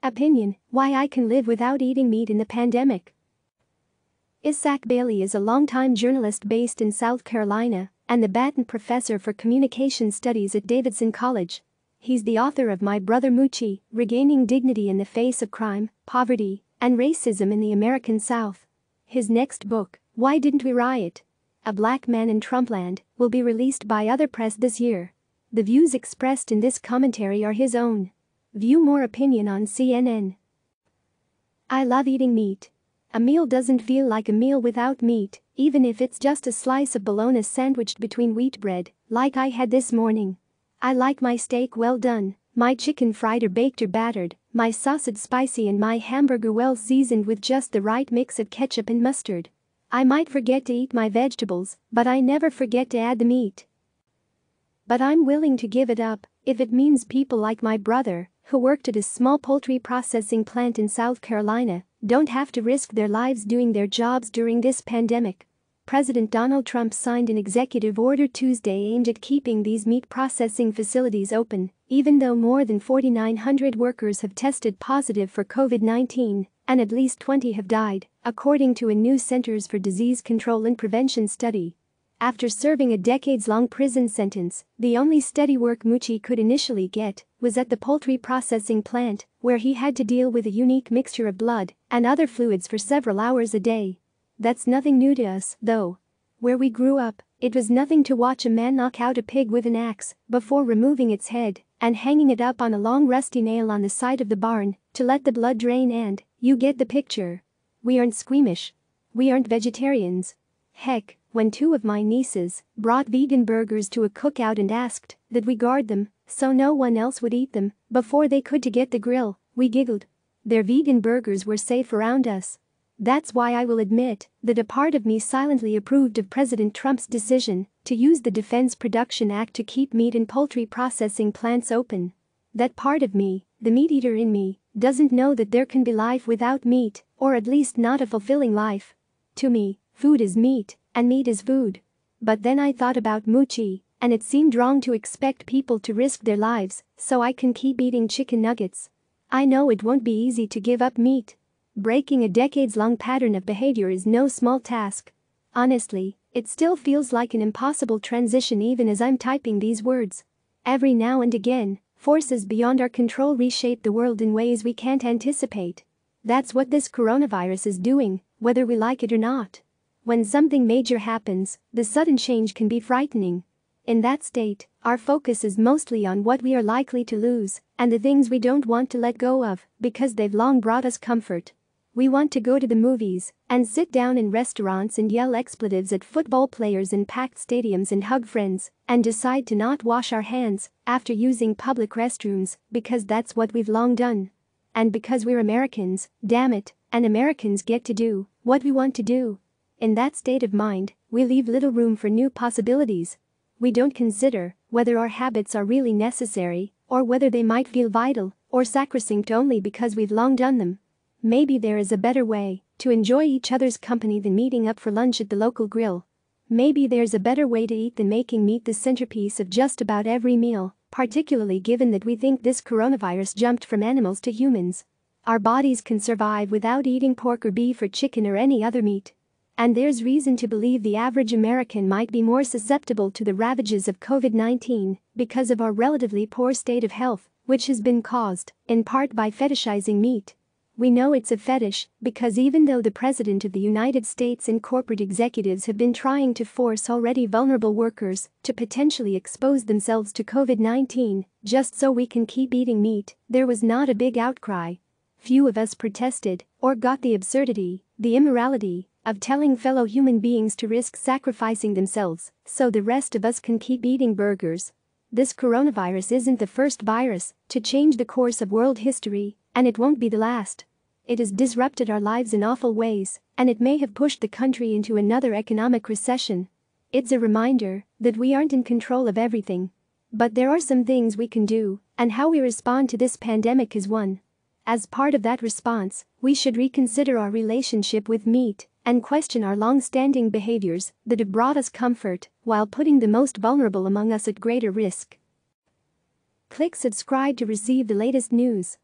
Opinion: why I can live without eating meat in the pandemic. Issac Bailey is a longtime journalist based in South Carolina and the Batten Professor for Communication Studies at Davidson College. He's the author of My Brother Moochie, Regaining Dignity in the Face of Crime, Poverty, and Racism in the American South. His next book, Why Didn't We Riot? A Black Man in Trumpland, will be released by Other Press this year. The views expressed in this commentary are his own. View more opinion on CNN. I love eating meat. A meal doesn't feel like a meal without meat, even if it's just a slice of bologna sandwiched between wheat bread, like I had this morning. I like my steak well done, my chicken fried or baked or battered, my sausage spicy and my hamburger well seasoned with just the right mix of ketchup and mustard. I might forget to eat my vegetables, but I never forget to add the meat. But I'm willing to give it up if it means people like my brother, who worked at a small poultry processing plant in South Carolina, don't have to risk their lives doing their jobs during this pandemic. President Donald Trump signed an executive order Tuesday aimed at keeping these meat processing facilities open, even though more than 4,900 workers have tested positive for COVID-19 and at least 20 have died, according to a new Centers for Disease Control and Prevention study. After serving a decades-long prison sentence, the only steady work Moochie could initially get was at the poultry processing plant, where he had to deal with a unique mixture of blood and other fluids for several hours a day. That's nothing new to us, though. Where we grew up, it was nothing to watch a man knock out a pig with an axe before removing its head and hanging it up on a long rusty nail on the side of the barn to let the blood drain, and you get the picture. We aren't squeamish. We aren't vegetarians. Heck, when two of my nieces brought vegan burgers to a cookout and asked that we guard them so no one else would eat them before they could to get the grill, we giggled. Their vegan burgers were safe around us. That's why I will admit that a part of me silently approved of President Trump's decision to use the Defense Production Act to keep meat and poultry processing plants open. That part of me, the meat eater in me, doesn't know that there can be life without meat, or at least not a fulfilling life. To me, food is meat, and meat is food. But then I thought about Moochie, and it seemed wrong to expect people to risk their lives so I can keep eating chicken nuggets. I know it won't be easy to give up meat. Breaking a decades-long pattern of behavior is no small task. Honestly, it still feels like an impossible transition even as I'm typing these words. Every now and again, forces beyond our control reshape the world in ways we can't anticipate. That's what this coronavirus is doing, whether we like it or not. When something major happens, the sudden change can be frightening. In that state, our focus is mostly on what we are likely to lose and the things we don't want to let go of because they've long brought us comfort. We want to go to the movies and sit down in restaurants and yell expletives at football players in packed stadiums and hug friends and decide to not wash our hands after using public restrooms because that's what we've long done. And because we're Americans, damn it, and Americans get to do what we want to do. In that state of mind, we leave little room for new possibilities. We don't consider whether our habits are really necessary or whether they might feel vital or sacrosanct only because we've long done them. Maybe there is a better way to enjoy each other's company than meeting up for lunch at the local grill. Maybe there's a better way to eat than making meat the centerpiece of just about every meal, particularly given that we think this coronavirus jumped from animals to humans. Our bodies can survive without eating pork or beef or chicken or any other meat. And there's reason to believe the average American might be more susceptible to the ravages of COVID-19 because of our relatively poor state of health, which has been caused, in part, by fetishizing meat. We know it's a fetish because even though the President of the United States and corporate executives have been trying to force already vulnerable workers to potentially expose themselves to COVID-19 just so we can keep eating meat, there was not a big outcry. Few of us protested or got the absurdity, the immorality, of telling fellow human beings to risk sacrificing themselves so the rest of us can keep eating burgers. This coronavirus isn't the first virus to change the course of world history, and it won't be the last. It has disrupted our lives in awful ways, and it may have pushed the country into another economic recession. It's a reminder that we aren't in control of everything. But there are some things we can do, and how we respond to this pandemic is one. As part of that response, we should reconsider our relationship with meat and question our long-standing behaviors that have brought us comfort while putting the most vulnerable among us at greater risk. Click subscribe to receive the latest news.